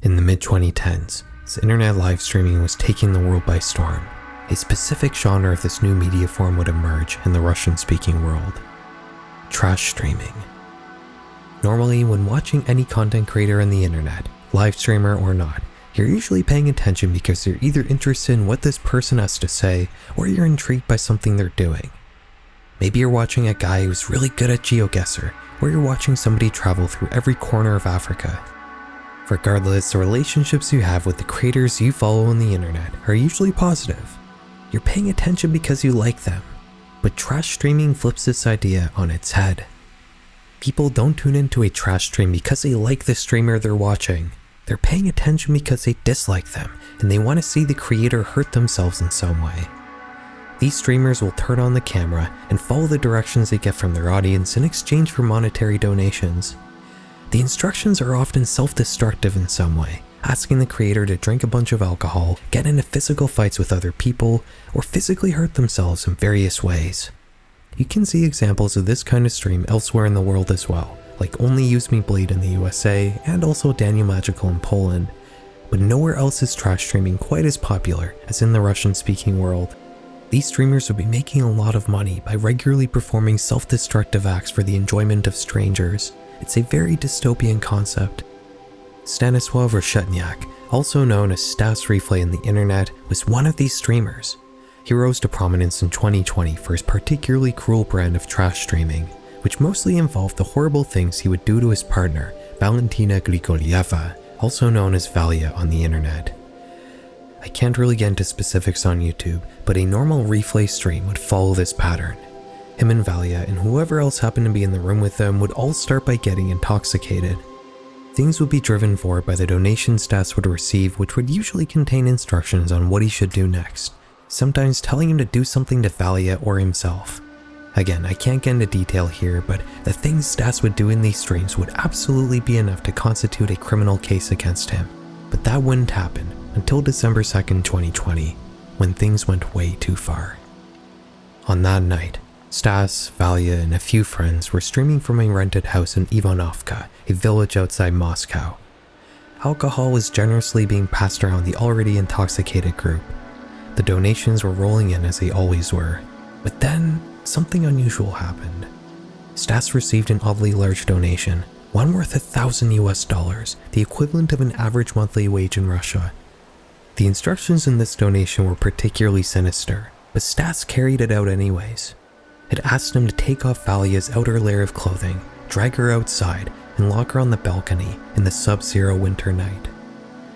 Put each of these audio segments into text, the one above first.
In the mid-2010s, as internet live streaming was taking the world by storm, a specific genre of this new media form would emerge in the Russian-speaking world: trash streaming. Normally, when watching any content creator on the internet, live streamer or not, you're usually paying attention because you're either interested in what this person has to say or you're intrigued by something they're doing. Maybe you're watching a guy who's really good at GeoGuessr, or you're watching somebody travel through every corner of Africa. Regardless, the relationships you have with the creators you follow on the internet are usually positive. You're paying attention because you like them. But trash streaming flips this idea on its head. People don't tune into a trash stream because they like the streamer they're watching. They're paying attention because they dislike them, and they want to see the creator hurt themselves in some way. These streamers will turn on the camera and follow the directions they get from their audience in exchange for monetary donations. The instructions are often self-destructive in some way, asking the creator to drink a bunch of alcohol, get into physical fights with other people, or physically hurt themselves in various ways. You can see examples of this kind of stream elsewhere in the world as well, like Only Use Me Bleed in the USA and also Daniel Magical in Poland, but nowhere else is trash streaming quite as popular as in the Russian-speaking world. These streamers would be making a lot of money by regularly performing self-destructive acts for the enjoyment of strangers. It's a very dystopian concept. Stanislav Reshetnyak, also known as Stas Replay in the internet, was one of these streamers. He rose to prominence in 2020 for his particularly cruel brand of trash streaming, which mostly involved the horrible things he would do to his partner, Valentina Grigorieva, also known as Valia on the internet. I can't really get into specifics on YouTube, but a normal replay stream would follow this pattern. Him and Valia and whoever else happened to be in the room with them would all start by getting intoxicated. Things would be driven forward by the donations Stas would receive, which would usually contain instructions on what he should do next, sometimes telling him to do something to Valia or himself. Again, I can't get into detail here, but the things Stas would do in these streams would absolutely be enough to constitute a criminal case against him. But that wouldn't happen until December 2nd, 2020, when things went way too far. On that night, Stas, Valia, and a few friends were streaming from a rented house in Ivanovka, a village outside Moscow. Alcohol was generously being passed around the already intoxicated group. The donations were rolling in as they always were. But then, something unusual happened. Stas received an oddly large donation, one worth $1,000, the equivalent of an average monthly wage in Russia. The instructions in this donation were particularly sinister, but Stas carried it out anyways. It asked him to take off Valia's outer layer of clothing, drag her outside, and lock her on the balcony in the sub-zero winter night.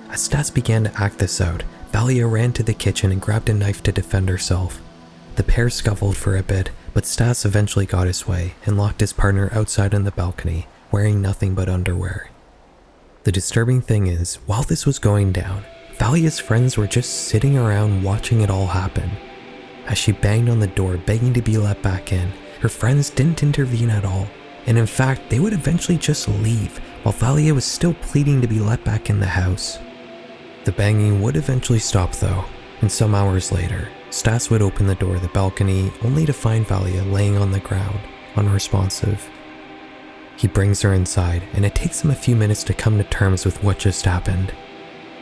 As Stas began to act this out, Valia ran to the kitchen and grabbed a knife to defend herself. The pair scuffled for a bit, but Stas eventually got his way and locked his partner outside on the balcony, wearing nothing but underwear. The disturbing thing is, while this was going down, Valia's friends were just sitting around watching it all happen. As she banged on the door begging to be let back in, her friends didn't intervene at all, and in fact they would eventually just leave while Valia was still pleading to be let back in the house. The banging would eventually stop though, and some hours later, Stas would open the door of the balcony only to find Valia laying on the ground, unresponsive. He brings her inside, and it takes him a few minutes to come to terms with what just happened.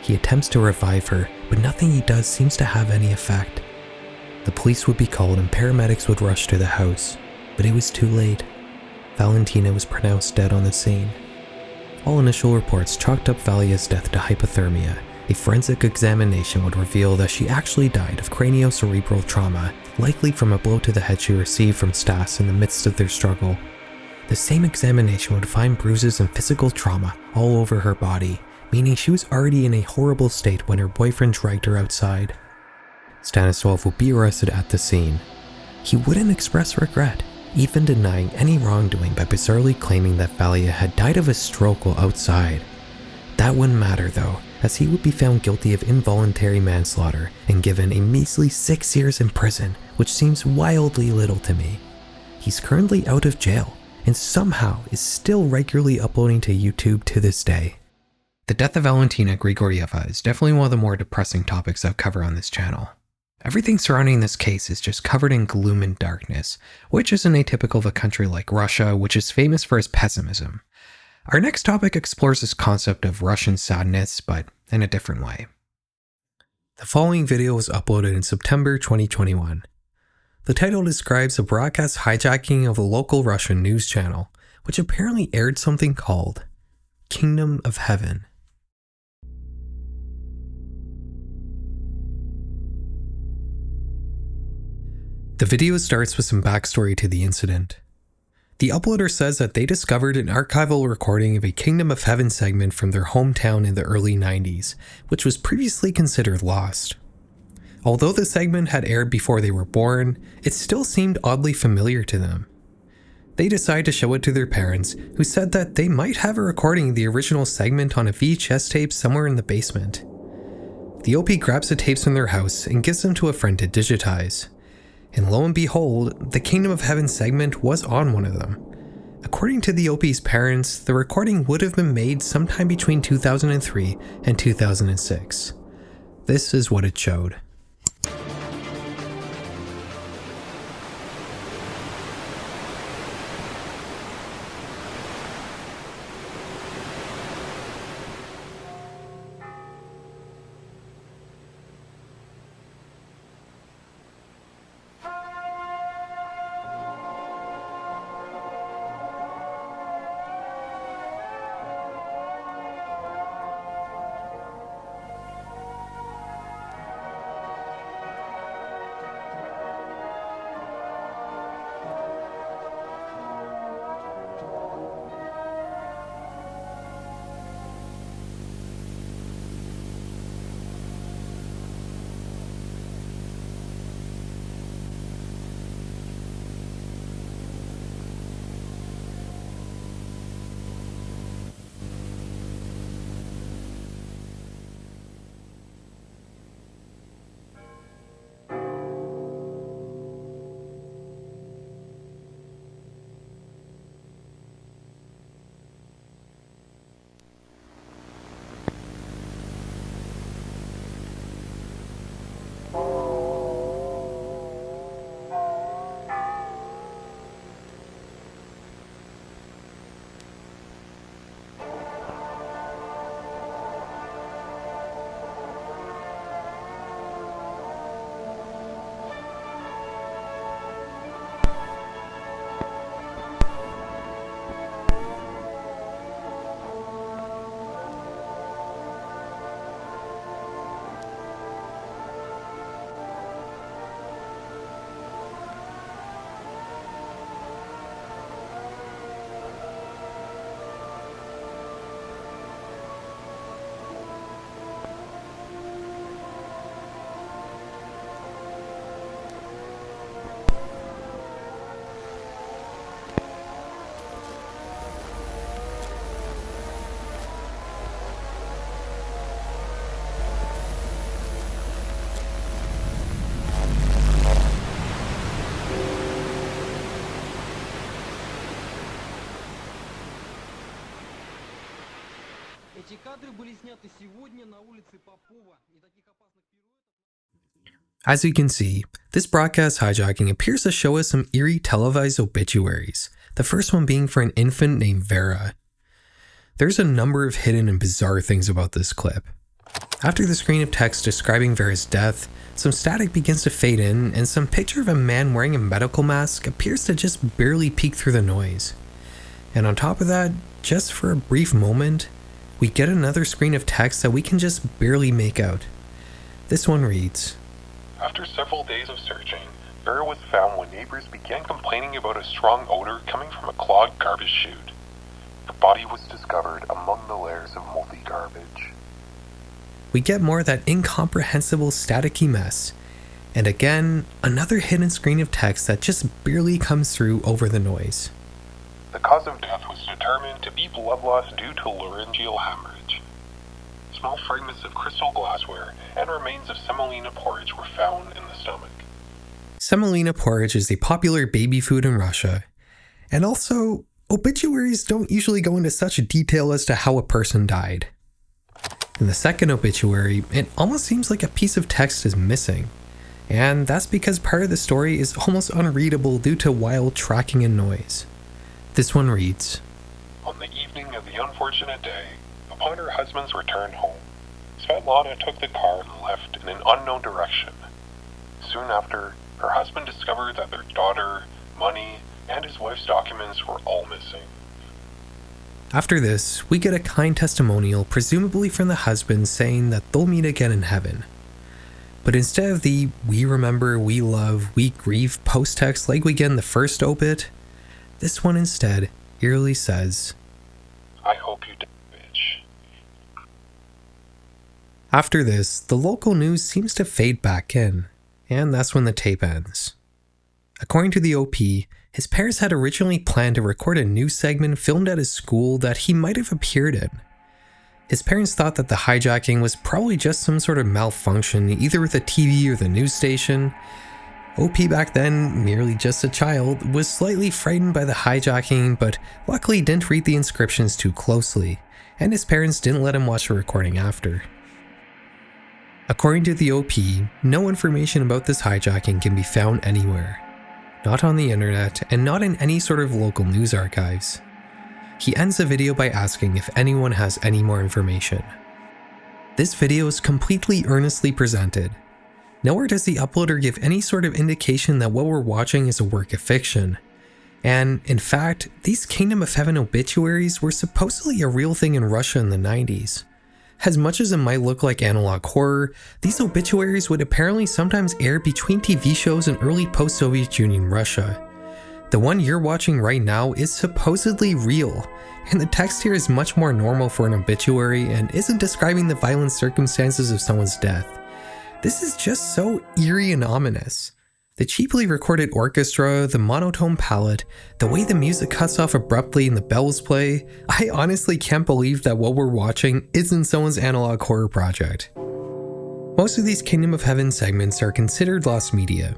He attempts to revive her, but nothing he does seems to have any effect. The police would be called and paramedics would rush to the house, but it was too late. Valentina was pronounced dead on the scene. All initial reports chalked up Valia's death to hypothermia. A forensic examination would reveal that she actually died of craniocerebral trauma, likely from a blow to the head she received from Stas in the midst of their struggle. The same examination would find bruises and physical trauma all over her body, meaning she was already in a horrible state when her boyfriend dragged her outside. Stanislav would be arrested at the scene. He wouldn't express regret, even denying any wrongdoing by bizarrely claiming that Valia had died of a stroke while outside. That wouldn't matter though, as he would be found guilty of involuntary manslaughter and given a measly 6 years in prison, which seems wildly little to me. He's currently out of jail, and somehow is still regularly uploading to YouTube to this day. The death of Valentina Grigorieva is definitely one of the more depressing topics I'll cover on this channel. Everything surrounding this case is just covered in gloom and darkness, which isn't atypical of a country like Russia, which is famous for its pessimism. Our next topic explores this concept of Russian sadness, but in a different way. The following video was uploaded in September 2021. The title describes a broadcast hijacking of a local Russian news channel, which apparently aired something called Kingdom of Heaven. The video starts with some backstory to the incident. The uploader says that they discovered an archival recording of a Kingdom of Heaven segment from their hometown in the early 90s, which was previously considered lost. Although the segment had aired before they were born, it still seemed oddly familiar to them. They decide to show it to their parents, who said that they might have a recording of the original segment on a VHS tape somewhere in the basement. The OP grabs the tapes from their house and gives them to a friend to digitize. And lo and behold, the Kingdom of Heaven segment was on one of them. According to the OP's parents, the recording would have been made sometime between 2003 and 2006. This is what it showed. As you can see, this broadcast hijacking appears to show us some eerie televised obituaries, the first one being for an infant named Vera. There's a number of hidden and bizarre things about this clip. After the screen of text describing Vera's death, some static begins to fade in and some picture of a man wearing a medical mask appears to just barely peek through the noise. And on top of that, just for a brief moment, we get another screen of text that we can just barely make out. This one reads, "After several days of searching, Vera was found when neighbors began complaining about a strong odor coming from a clogged garbage chute. Her body was discovered among the layers of moldy garbage." We get more of that incomprehensible staticky mess, and again, another hidden screen of text that just barely comes through over the noise. "The cause of death was determined to be blood loss due to laryngeal hemorrhage. Small fragments of crystal glassware and remains of semolina porridge were found in the stomach." Semolina porridge is a popular baby food in Russia, and also, obituaries don't usually go into such detail as to how a person died. In the second obituary, it almost seems like a piece of text is missing, and that's because part of the story is almost unreadable due to wild tracking and noise. This one reads, "On the evening of the the unfortunate day, upon her husband's return home, Svetlana took the car and left in an unknown direction. Soon after, her husband discovered that their daughter, money, and his wife's documents were all missing. After this, we get a kind testimonial, presumably from the husband, saying that they'll meet again in heaven. But instead of the "we remember, we love, we grieve" post-text like we get in the first obit, this one instead eerily says, "I hope you die, bitch." After this, the local news seems to fade back in, and that's when the tape ends. According to the OP, his parents had originally planned to record a news segment filmed at his school that he might have appeared in. His parents thought that the hijacking was probably just some sort of malfunction, either with the TV or the news station. OP back then, merely just a child, was slightly frightened by the hijacking, but luckily didn't read the inscriptions too closely, and his parents didn't let him watch the recording after. According to the OP, no information about this hijacking can be found anywhere. Not on the internet, and not in any sort of local news archives. He ends the video by asking if anyone has any more information. This video is completely earnestly presented. Nowhere does the uploader give any sort of indication that what we're watching is a work of fiction. And, in fact, these Kingdom of Heaven obituaries were supposedly a real thing in Russia in the 90s. As much as it might look like analog horror, these obituaries would apparently sometimes air between TV shows in early post-Soviet Union Russia. The one you're watching right now is supposedly real, and the text here is much more normal for an obituary and isn't describing the violent circumstances of someone's death. This is just so eerie and ominous. The cheaply recorded orchestra, the monotone palette, the way the music cuts off abruptly and the bells play, I honestly can't believe that what we're watching isn't someone's analog horror project. Most of these Kingdom of Heaven segments are considered lost media.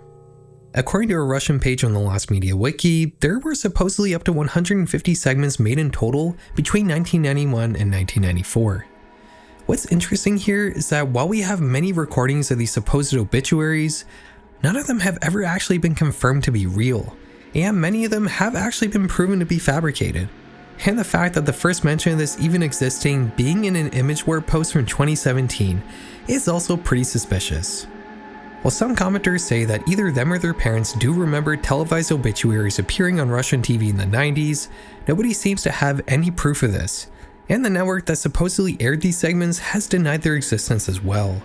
According to a Russian page on the Lost Media Wiki, there were supposedly up to 150 segments made in total between 1991 and 1994. What's interesting here is that while we have many recordings of these supposed obituaries, none of them have ever actually been confirmed to be real, and many of them have actually been proven to be fabricated. And the fact that the first mention of this even existing being in an ImageWare post from 2017 is also pretty suspicious. While some commenters say that either them or their parents do remember televised obituaries appearing on Russian TV in the 90s, nobody seems to have any proof of this, and the network that supposedly aired these segments has denied their existence as well.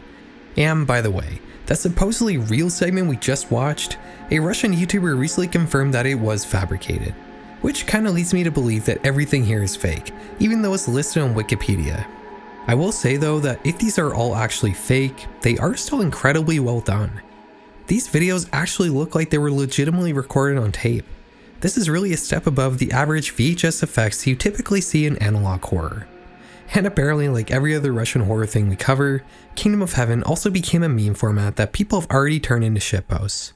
And by the way, that supposedly real segment we just watched, a Russian YouTuber recently confirmed that it was fabricated, which kinda leads me to believe that everything here is fake, even though it's listed on Wikipedia. I will say though that if these are all actually fake, they are still incredibly well done. These videos actually look like they were legitimately recorded on tape. This is really a step above the average VHS effects you typically see in analog horror. And apparently, like every other Russian horror thing we cover, Kingdom of Heaven also became a meme format that people have already turned into shitposts.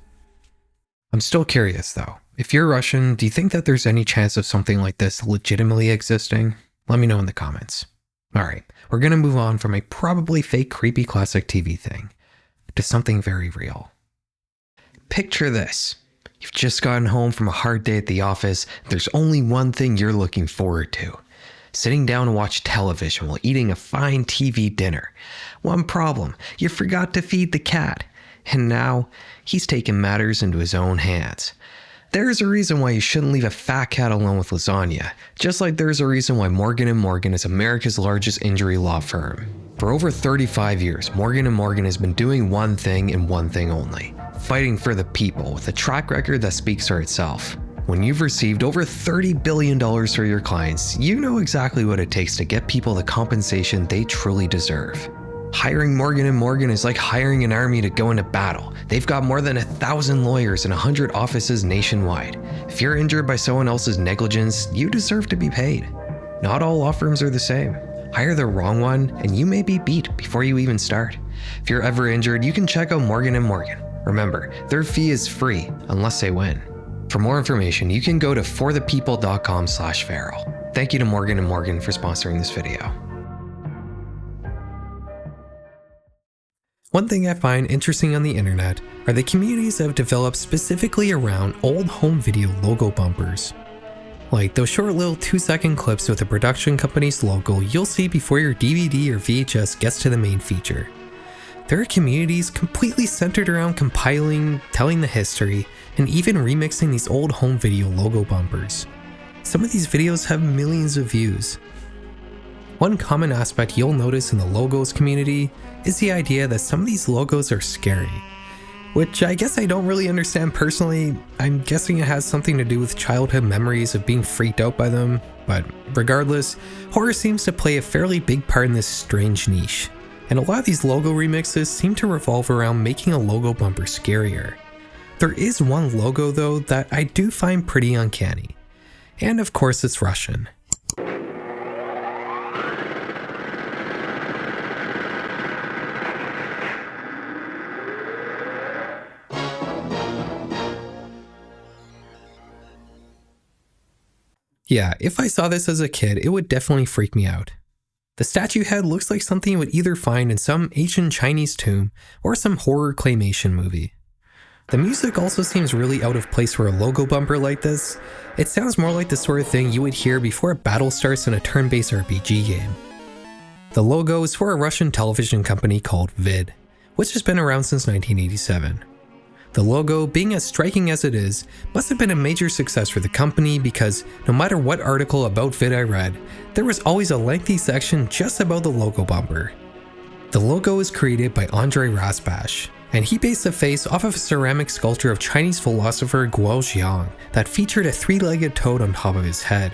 I'm still curious though, if you're Russian, do you think that there's any chance of something like this legitimately existing? Let me know in the comments. Alright, we're gonna move on from a probably fake creepy classic TV thing to something very real. Picture this. You've just gotten home from a hard day at the office, there's only one thing you're looking forward to. Sitting down to watch television while eating a fine TV dinner. One problem, you forgot to feed the cat. And now, he's taken matters into his own hands. There's a reason why you shouldn't leave a fat cat alone with lasagna, just like there's a reason why Morgan & Morgan is America's largest injury law firm. For over 35 years, Morgan & Morgan has been doing one thing and one thing only, fighting for the people with a track record that speaks for itself. When you've received over $30 billion for your clients, you know exactly what it takes to get people the compensation they truly deserve. Hiring Morgan & Morgan is like hiring an army to go into battle. They've got more than 1,000 lawyers and 100 offices nationwide. If you're injured by someone else's negligence, you deserve to be paid. Not all law firms are the same. Hire the wrong one, and you may be beat before you even start. If you're ever injured, you can check out Morgan & Morgan. Remember, their fee is free, unless they win. For more information, you can go to forthepeople.com/feral. Thank you to Morgan & Morgan for sponsoring this video. One thing I find interesting on the internet are the communities that have developed specifically around old home video logo bumpers. like those short little 2-second clips with the production company's logo you'll see before your DVD or VHS gets to the main feature. There are communities completely centered around compiling, telling the history, and even remixing these old home video logo bumpers. Some of these videos have millions of views. One common aspect you'll notice in the logos community is the idea that some of these logos are scary, which I guess I don't really understand personally. I'm guessing it has something to do with childhood memories of being freaked out by them, but regardless, horror seems to play a fairly big part in this strange niche, and a lot of these logo remixes seem to revolve around making a logo bumper scarier. There is one logo though that I do find pretty uncanny, and of course it's Russian. Yeah, if I saw this as a kid, it would definitely freak me out. The statue head looks like something you would either find in some ancient Chinese tomb or some horror claymation movie. The music also seems really out of place for a logo bumper like this. It sounds more like the sort of thing you would hear before a battle starts in a turn-based RPG game. The logo is for a Russian television company called VID, which has been around since 1987. The logo, being as striking as it is, must have been a major success for the company because no matter what article about VID I read, there was always a lengthy section just about the logo bumper. The logo is created by Andrei Rasbash, and he based the face off of a ceramic sculpture of Chinese philosopher 𝐑𝐮𝐬𝐬𝐢𝐚𝐧 that featured a 3-legged toad on top of his head.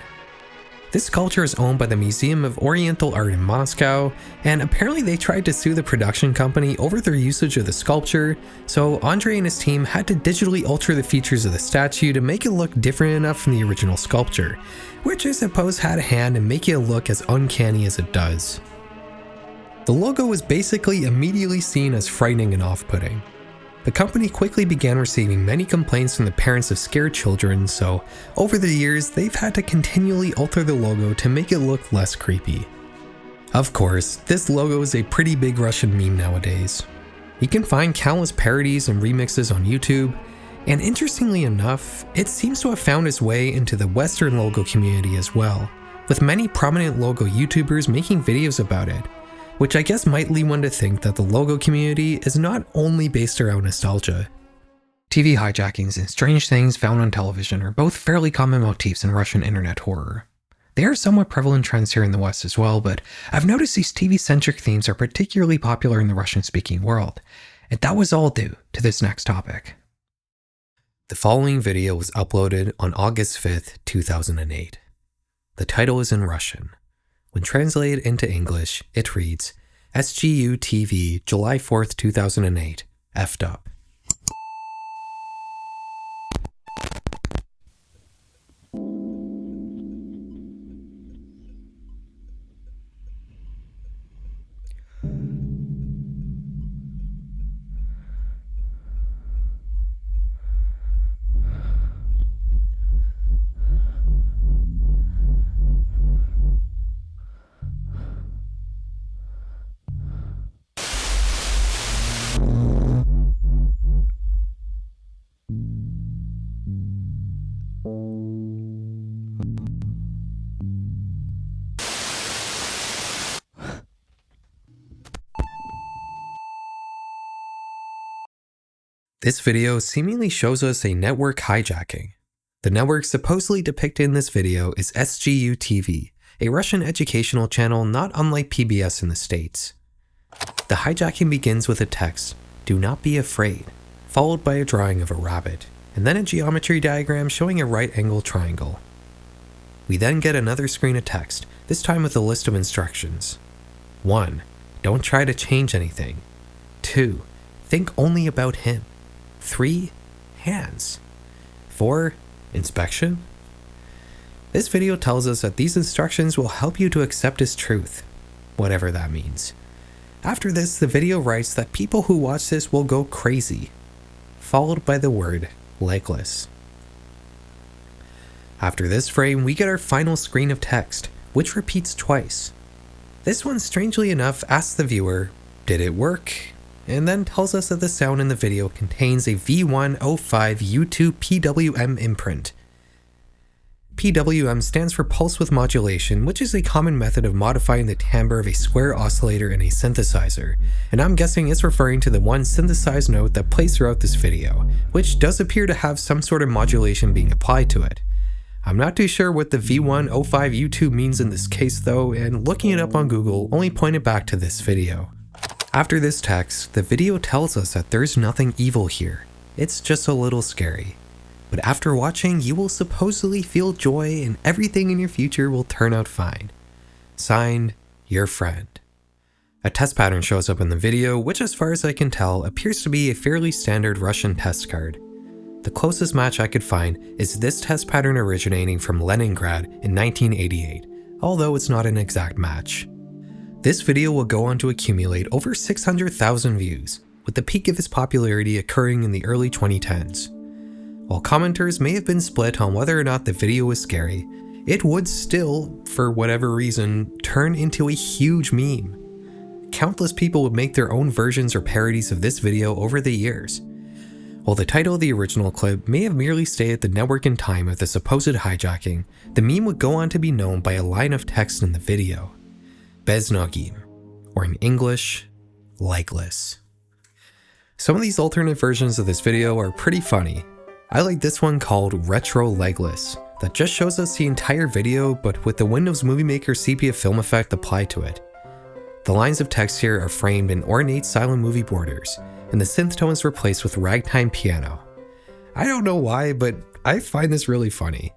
This sculpture is owned by the Museum of Oriental Art in Moscow, and apparently they tried to sue the production company over their usage of the sculpture, so Andrei and his team had to digitally alter the features of the statue to make it look different enough from the original sculpture, which I suppose had a hand in making it look as uncanny as it does. The logo was basically immediately seen as frightening and off-putting. The company quickly began receiving many complaints from the parents of scared children, so over the years they've had to continually alter the logo to make it look less creepy. Of course, this logo is a pretty big Russian meme nowadays. You can find countless parodies and remixes on YouTube, and interestingly enough, it seems to have found its way into the Western logo community as well, with many prominent logo YouTubers making videos about it, which I guess might lead one to think that the logo community is not only based around nostalgia. TV hijackings and strange things found on television are both fairly common motifs in Russian internet horror. They are somewhat prevalent trends here in the West as well, but I've noticed these TV-centric themes are particularly popular in the Russian-speaking world, and that was all due to this next topic. The following video was uploaded on August 5th, 2008. The title is in Russian. When translated into English, it reads, SGU TV, July 4th, 2008, effed up. This video seemingly shows us a network hijacking. The network supposedly depicted in this video is SGU TV, a Russian educational channel not unlike PBS in the States. The hijacking begins with a text, "Do not be afraid," followed by a drawing of a rabbit, and then a geometry diagram showing a right-angled triangle. We then get another screen of text, this time with a list of instructions. 1. Don't try to change anything. 2. Think only about him. 3. Hands. 4. Inspection. This video tells us that these instructions will help you to accept his truth, whatever that means. After this, the video writes that people who watch this will go crazy, followed by the word legless. After this frame, we get our final screen of text, which repeats twice. This one, strangely enough, asks the viewer, "Did it work?" and then tells us that the sound in the video contains a V105 U2 PWM imprint. PWM stands for pulse width modulation, which is a common method of modifying the timbre of a square oscillator in a synthesizer, and I'm guessing it's referring to the one synthesized note that plays throughout this video, which does appear to have some sort of modulation being applied to it. I'm not too sure what the V105U2 means in this case though, and looking it up on Google only pointed back to this video. After this text, the video tells us that there's nothing evil here, it's just a little scary. But after watching, you will supposedly feel joy and everything in your future will turn out fine. Signed, your friend. A test pattern shows up in the video, which as far as I can tell, appears to be a fairly standard Russian test card. The closest match I could find is this test pattern originating from Leningrad in 1988, although it's not an exact match. This video will go on to accumulate over 600,000 views, with the peak of its popularity occurring in the early 2010s. While commenters may have been split on whether or not the video was scary, it would still, for whatever reason, turn into a huge meme. Countless people would make their own versions or parodies of this video over the years. While the title of the original clip may have merely stated the network and time of the supposed hijacking, the meme would go on to be known by a line of text in the video. Beznogim, or in English, legless. Some of these alternate versions of this video are pretty funny. I like this one called Retro Legless, that just shows us the entire video but with the Windows Movie Maker sepia film effect applied to it. The lines of text here are framed in ornate silent movie borders, and the synth tone is replaced with ragtime piano. I don't know why, but I find this really funny.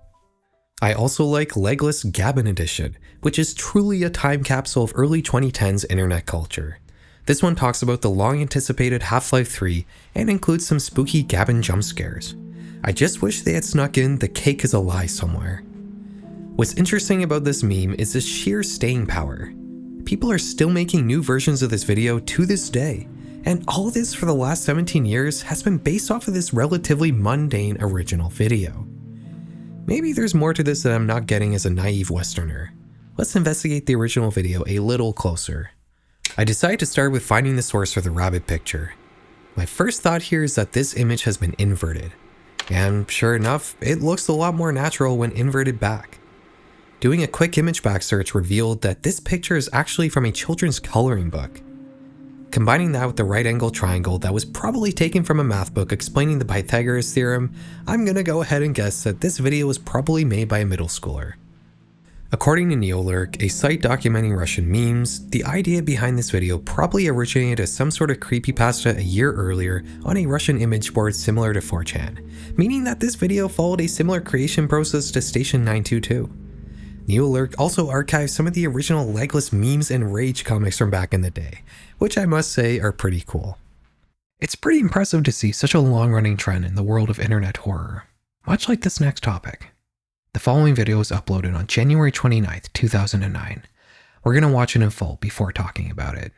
I also like Legless Gabbin Edition, which is truly a time capsule of early 2010s internet culture. This one talks about the long-anticipated Half-Life 3 and includes some spooky Gabbin jump scares. I just wish they had snuck in the cake is a lie somewhere. What's interesting about this meme is the sheer staying power. People are still making new versions of this video to this day, and all of this for the last 17 years has been based off of this relatively mundane original video. Maybe there's more to this that I'm not getting as a naive Westerner. Let's investigate the original video a little closer. I decided to start with finding the source for the rabbit picture. My first thought here is that this image has been inverted. And sure enough, it looks a lot more natural when inverted back. Doing a quick image back search revealed that this picture is actually from a children's coloring book. Combining that with the right angle triangle that was probably taken from a math book explaining the Pythagoras theorem, I'm gonna go ahead and guess that this video was probably made by a middle schooler. According to 𝐑𝐬𝐬𝐢𝐚𝐧, a site documenting Russian memes, the idea behind this video probably originated as some sort of creepypasta a year earlier on a Russian image board similar to 4chan, meaning that this video followed a similar creation process to Station 922. 𝐑𝐬𝐬𝐢𝐚𝐧 also archived some of the original legless memes and rage comics from back in the day, which I must say are pretty cool. It's pretty impressive to see such a long-running trend in the world of internet horror, much like this next topic. The following video was uploaded on January 29th, 2009. We're going to watch it in full before talking about it.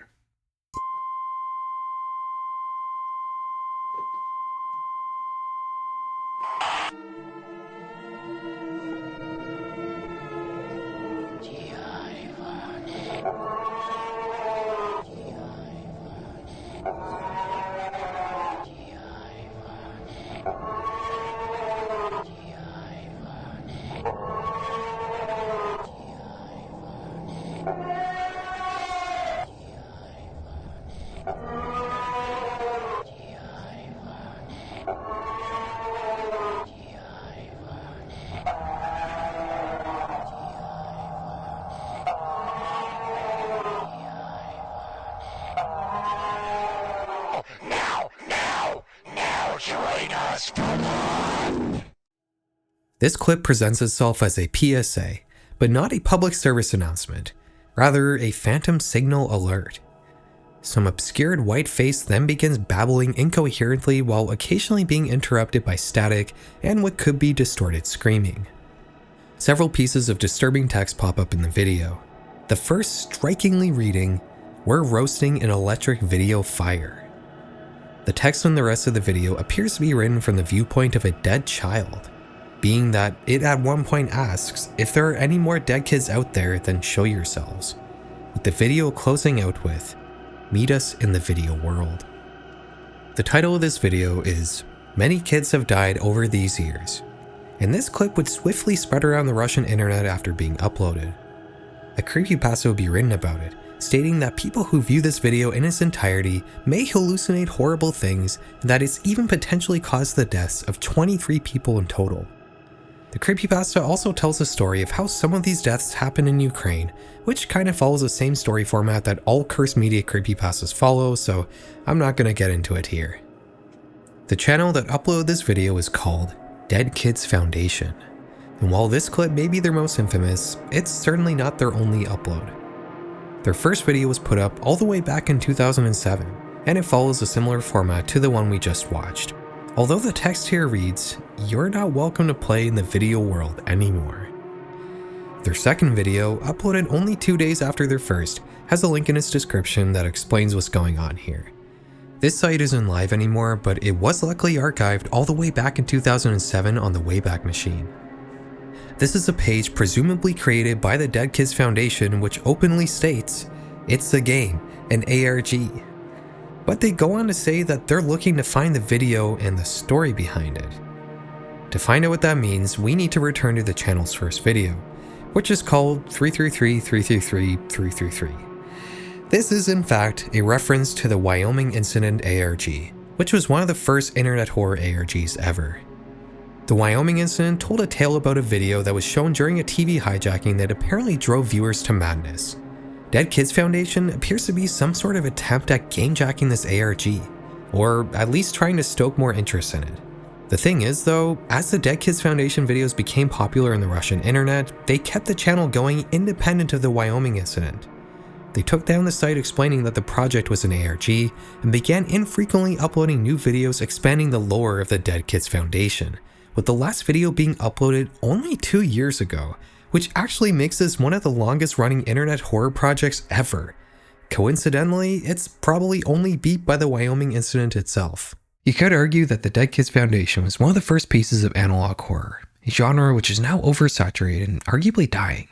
This clip presents itself as a PSA, but not a public service announcement, rather a phantom signal alert. Some obscured white face then begins babbling incoherently while occasionally being interrupted by static and what could be distorted screaming. Several pieces of disturbing text pop up in the video. The first strikingly reading, "We're roasting an electric video fire." The text in the rest of the video appears to be written from the viewpoint of a dead child, being that it at one point asks, "If there are any more dead kids out there, then show yourselves," with the video closing out with, "Meet us in the video world." The title of this video is, "Many kids have died over these years," and this clip would swiftly spread around the Russian internet after being uploaded. A creepypasta would be written about it, stating that people who view this video in its entirety may hallucinate horrible things and that it's even potentially caused the deaths of 23 people in total. The creepypasta also tells a story of how some of these deaths happened in Ukraine, which kind of follows the same story format that all cursed media creepypastas follow, so I'm not going to get into it here. The channel that uploaded this video is called 𝐑𝐮𝐬𝐬𝐢𝐚𝐧 Foundation, and while this clip may be their most infamous, it's certainly not their only upload. Their first video was put up all the way back in 2007, and it follows a similar format to the one we just watched. Although the text here reads, "You're not welcome to play in the video world anymore." Their second video, uploaded only 2 days after their first, has a link in its description that explains what's going on here. This site isn't live anymore, but it was luckily archived all the way back in 2007 on the Wayback Machine. This is a page presumably created by the 𝐑𝐮𝐬𝐬𝐢𝐚𝐧 Foundation, which openly states, "It's a game, an ARG." But they go on to say that they're looking to find the video and the story behind it. To find out what that means, we need to return to the channel's first video, which is called 333-333-333. This is in fact a reference to the Wyoming Incident ARG, which was one of the first internet horror ARGs ever. The Wyoming Incident told a tale about a video that was shown during a TV hijacking that apparently drove viewers to madness. 𝐑𝐮𝐬𝐬𝐢𝐚𝐧 Foundation appears to be some sort of attempt at gamejacking this ARG, or at least trying to stoke more interest in it. The thing is though, as the 𝐑𝐮𝐬𝐬𝐢𝐚𝐧 Foundation videos became popular in the Russian internet, they kept the channel going independent of the Wyoming incident. They took down the site explaining that the project was an ARG, and began infrequently uploading new videos expanding the lore of the 𝐑𝐮𝐬𝐬𝐢𝐚𝐧 Foundation, with the last video being uploaded only 2 years ago, which actually makes this one of the longest running internet horror projects ever. Coincidentally, it's probably only beat by the Wyoming incident itself. You could argue that the 𝐑𝐮𝐬𝐬𝐢𝐚𝐧 Foundation was one of the first pieces of analog horror, a genre which is now oversaturated and arguably dying.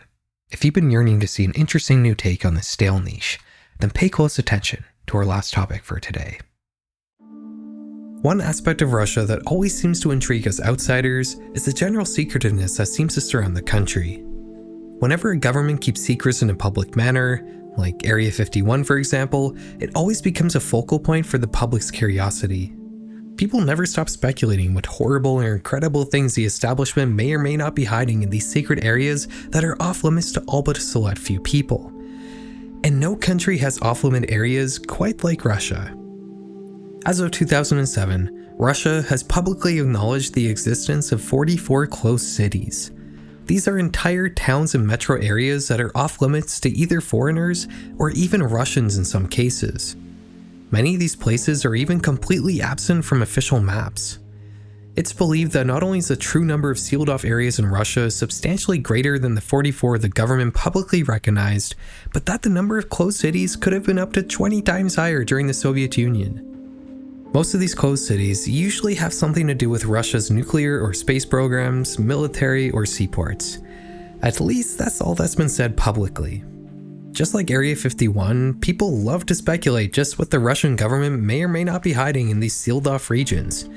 If you've been yearning to see an interesting new take on this stale niche, then pay close attention to our last topic for today. One aspect of Russia that always seems to intrigue us outsiders is the general secretiveness that seems to surround the country. Whenever a government keeps secrets in a public manner, like Area 51 for example, it always becomes a focal point for the public's curiosity. People never stop speculating what horrible or incredible things the establishment may or may not be hiding in these secret areas that are off limits to all but a select few people. And no country has off-limit areas quite like Russia. As of 2007, Russia has publicly acknowledged the existence of 44 closed cities. These are entire towns and metro areas that are off-limits to either foreigners or even Russians in some cases. Many of these places are even completely absent from official maps. It's believed that not only is the true number of sealed-off areas in Russia substantially greater than the 44 the government publicly recognized, but that the number of closed cities could have been up to 20 times higher during the Soviet Union. Most of these closed cities usually have something to do with Russia's nuclear or space programs, military, or seaports. At least that's all that's been said publicly. Just like Area 51, people love to speculate just what the Russian government may or may not be hiding in these sealed-off regions,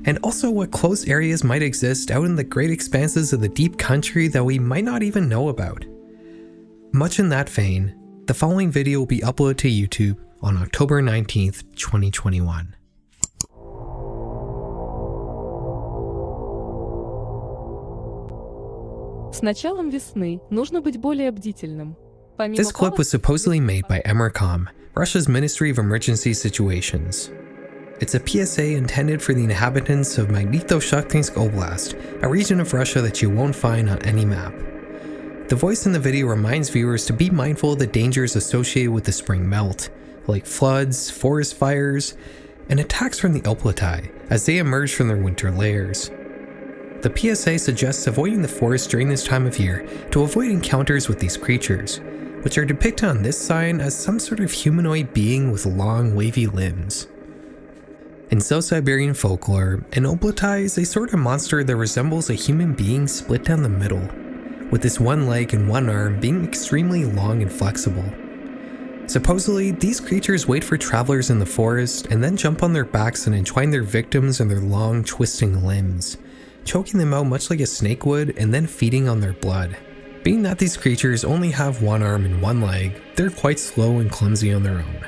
and also what closed areas might exist out in the great expanses of the deep country that we might not even know about. Much in that vein, the following video will be uploaded to YouTube on October 19th, 2021. С началом весны нужно быть более бдительным. This clip was supposedly made by EMERCOM, Russia's Ministry of Emergency Situations. It's a PSA intended for the inhabitants of Magnitoshukhtinsk Oblast, a region of Russia that you won't find on any map. The voice in the video reminds viewers to be mindful of the dangers associated with the spring melt, like floods, forest fires, and attacks from the Oplotai as they emerge from their winter layers. The PSA suggests avoiding the forest during this time of year to avoid encounters with these creatures, which are depicted on this sign as some sort of humanoid being with long, wavy limbs. In South Siberian folklore, an Oplotai is a sort of monster that resembles a human being split down the middle, with this one leg and one arm being extremely long and flexible. Supposedly, these creatures wait for travelers in the forest and then jump on their backs and entwine their victims in their long, twisting limbs, choking them out much like a snake would and then feeding on their blood. Being that these creatures only have one arm and one leg, they're quite slow and clumsy on their own.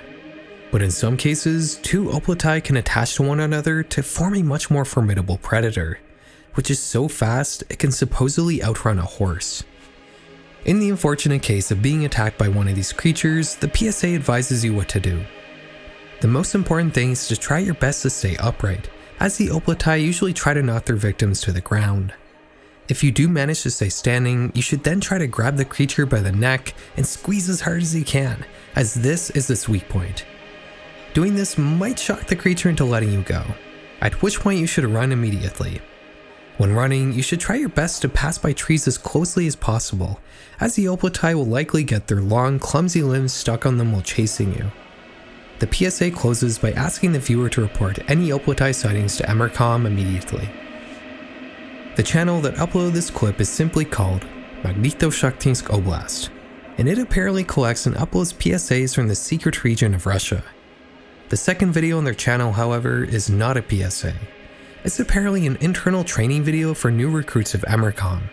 But in some cases, two oplotai can attach to one another to form a much more formidable predator, which is so fast it can supposedly outrun a horse. In the unfortunate case of being attacked by one of these creatures, the PSA advises you what to do. The most important thing is to try your best to stay upright, as the oplotai usually try to knock their victims to the ground. If you do manage to stay standing, you should then try to grab the creature by the neck and squeeze as hard as you can, as this is its weak point. Doing this might shock the creature into letting you go, at which point you should run immediately. When running, you should try your best to pass by trees as closely as possible, as the oplotai will likely get their long, clumsy limbs stuck on them while chasing you. The PSA closes by asking the viewer to report any oplotai sightings to Emercom immediately. The channel that uploaded this clip is simply called 𝐑𝐮𝐬𝐬𝐢𝐚𝐧 Oblast, and it apparently collects and uploads PSAs from the secret region of Russia. The second video on their channel, however, is not a PSA. It's apparently an internal training video for new recruits of Emercom,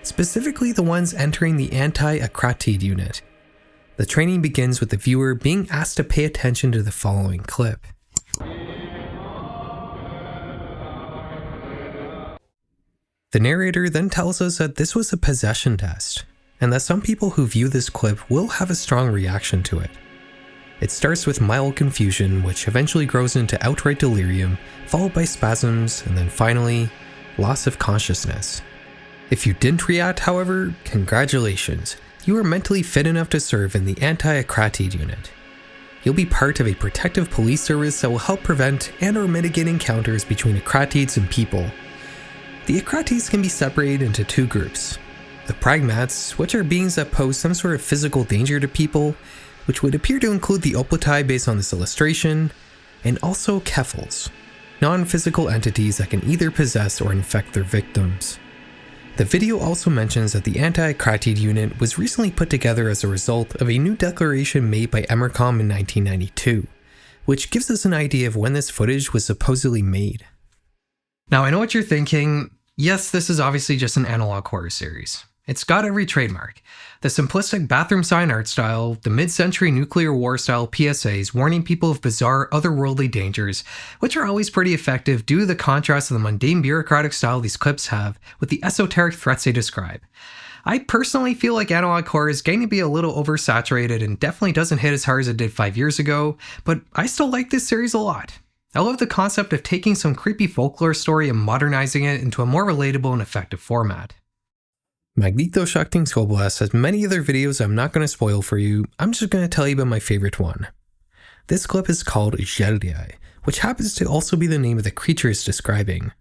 specifically the ones entering the anti-𝐑𝐮𝐬𝐬𝐢𝐚𝐧 unit. The training begins with the viewer being asked to pay attention to the following clip. The narrator then tells us that this was a possession test, and that some people who view this clip will have a strong reaction to it. It starts with mild confusion, which eventually grows into outright delirium, followed by spasms, and then finally, loss of consciousness. If you didn't react, however, congratulations, you are mentally fit enough to serve in the anti-𝐑𝐮𝐬𝐬𝐢𝐚𝐧 unit. You'll be part of a protective police service that will help prevent and or mitigate encounters between 𝐑𝐮𝐬𝐬𝐢𝐚𝐧 and people. The 𝐑𝐮𝐬𝐬𝐢𝐚𝐧 can be separated into two groups. The pragmats, which are beings that pose some sort of physical danger to people, which would appear to include the oplotai based on this illustration, and also kephals, non-physical entities that can either possess or infect their victims. The video also mentions that the anti-𝐑𝐮𝐬𝐬𝐢𝐚𝐧 unit was recently put together as a result of a new declaration made by Emercom in 1992, which gives us an idea of when this footage was supposedly made. Now I know what you're thinking, yes, this is obviously just an analog horror series. It's got every trademark. The simplistic bathroom sign art style, the mid-century nuclear war style PSAs warning people of bizarre otherworldly dangers, which are always pretty effective due to the contrast of the mundane bureaucratic style these clips have with the esoteric threats they describe. I personally feel like analog horror is getting to be a little oversaturated and definitely doesn't hit as hard as it did 5 years ago, but I still like this series a lot. I love the concept of taking some creepy folklore story and modernizing it into a more relatable and effective format. 𝐑𝐮𝐬𝐬𝐢𝐚𝐧 Oblast has many other videos I'm not going to spoil for you, I'm just going to tell you about my favorite one. This clip is called 𝐑𝐮𝐬𝐬𝐢𝐚𝐧, which happens to also be the name of the creature it's describing.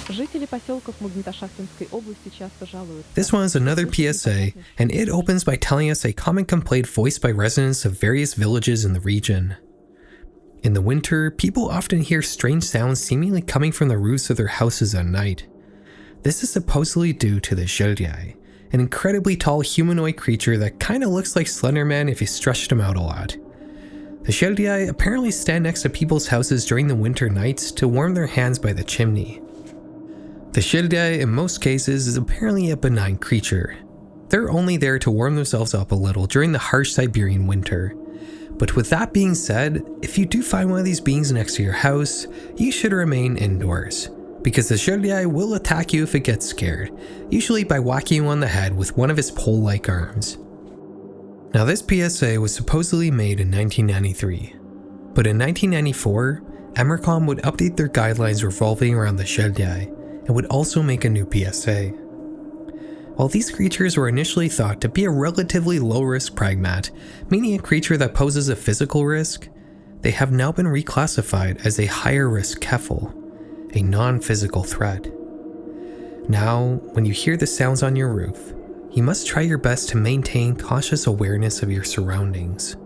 Жители поселков Магнитошахтинской области часто жалуются. This one is another PSA, and it opens by telling us a common complaint voiced by residents of various villages in the region. In the winter, people often hear strange sounds seemingly coming from the roofs of their houses at night. This is supposedly due to the 𝐑𝐮𝐬𝐬𝐢𝐚𝐧, an incredibly tall humanoid creature that kinda looks like Slender Man if you stretched him out a lot. The 𝐑𝐮𝐬𝐬𝐢𝐚𝐧 apparently stand next to people's houses during the winter nights to warm their hands by the chimney. The 𝐑𝐮𝐬𝐬𝐢𝐚𝐧 in most cases is apparently a benign creature. They're only there to warm themselves up a little during the harsh Siberian winter. But with that being said, if you do find one of these beings next to your house, you should remain indoors, because the 𝐑𝐮𝐬𝐬𝐢𝐚𝐧 will attack you if it gets scared, usually by whacking you on the head with one of its pole-like arms. Now this PSA was supposedly made in 1993, but in 1994, Emercom would update their guidelines revolving around the 𝐑𝐮𝐬𝐬𝐢𝐚𝐧 and would also make a new PSA. While these creatures were initially thought to be a relatively low-risk pragmat, meaning a creature that poses a physical risk, they have now been reclassified as a higher-risk kephal, a non-physical threat. Now, when you hear the sounds on your roof, you must try your best to maintain conscious awareness of your surroundings.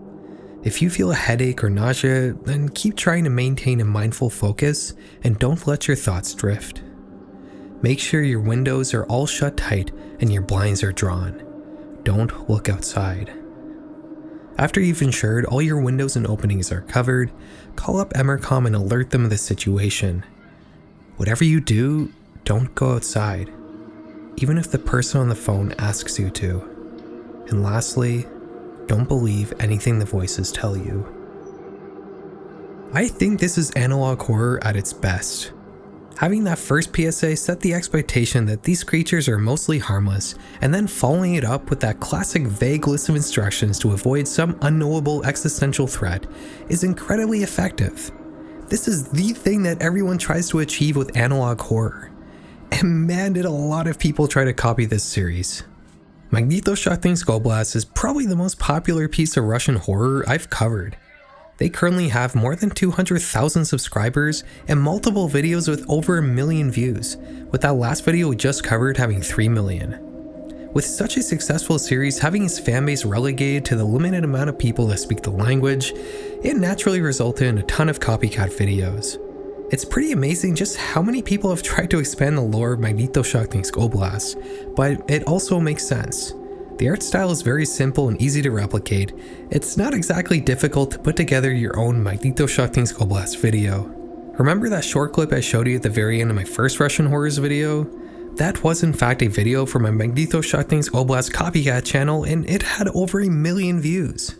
If you feel a headache or nausea, then keep trying to maintain a mindful focus and don't let your thoughts drift. Make sure your windows are all shut tight and your blinds are drawn. Don't look outside. After you've ensured all your windows and openings are covered, call up Emercom and alert them of the situation. Whatever you do, don't go outside, even if the person on the phone asks you to. And lastly, don't believe anything the voices tell you. I think this is analog horror at its best. Having that first PSA set the expectation that these creatures are mostly harmless, and then following it up with that classic vague list of instructions to avoid some unknowable existential threat is incredibly effective. This is the thing that everyone tries to achieve with analog horror. And man, did a lot of people try to copy this series. 𝐑𝐮𝐬𝐬𝐢𝐚𝐧 is probably the most popular piece of Russian horror I've covered. They currently have more than 200,000 subscribers and multiple videos with over 1 million views, with that last video we just covered having 3 million. With such a successful series having its fanbase relegated to the limited amount of people that speak the language, it naturally resulted in a ton of copycat videos. It's pretty amazing just how many people have tried to expand the lore of 𝐑𝐮𝐬𝐬𝐢𝐚𝐧, but it also makes sense. The art style is very simple and easy to replicate. It's not exactly difficult to put together your own 𝐑𝐮𝐬𝐬𝐢𝐚𝐧 video. Remember that short clip I showed you at the very end of my first Russian horrors video? That was in fact a video from my 𝐑𝐮𝐬𝐬𝐢𝐚𝐧 copycat channel, and it had over 1 million views.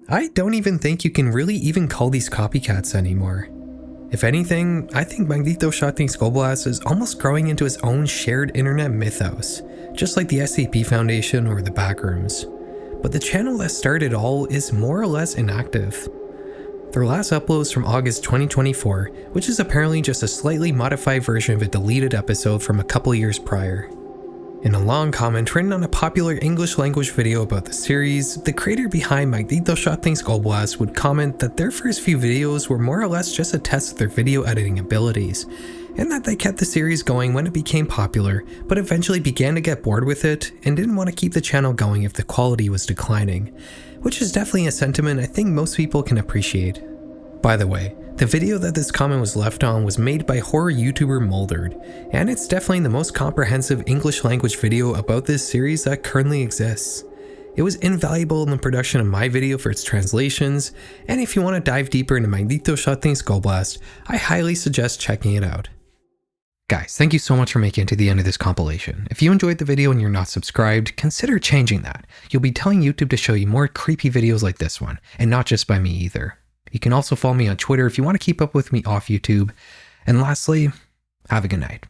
I don't even think you can really even call these copycats anymore. If anything, I think 𝐑𝐮𝐬𝐬𝐢𝐚𝐧 is almost growing into its own shared internet mythos, just like the SCP Foundation or the Backrooms. But the channel that started it all is more or less inactive. Their last upload is from August 2024, which is apparently just a slightly modified version of a deleted episode from a couple years prior. In a long comment written on a popular English language video about the series, the creator behind 𝐑𝐮𝐬𝐬𝐢𝐚𝐧 would comment that their first few videos were more or less just a test of their video editing abilities, and that they kept the series going when it became popular, but eventually began to get bored with it and didn't want to keep the channel going if the quality was declining, which is definitely a sentiment I think most people can appreciate. By the way, the video that this comment was left on was made by horror YouTuber Mouldered, and it's definitely the most comprehensive English language video about this series that currently exists. It was invaluable in the production of my video for its translations, and if you want to dive deeper into 𝐑𝐮𝐬𝐬𝐢𝐚𝐧, I highly suggest checking it out. Guys, thank you so much for making it to the end of this compilation. If you enjoyed the video and you're not subscribed, consider changing that. You'll be telling YouTube to show you more creepy videos like this one, and not just by me either. You can also follow me on Twitter if you want to keep up with me off YouTube. And lastly, have a good night.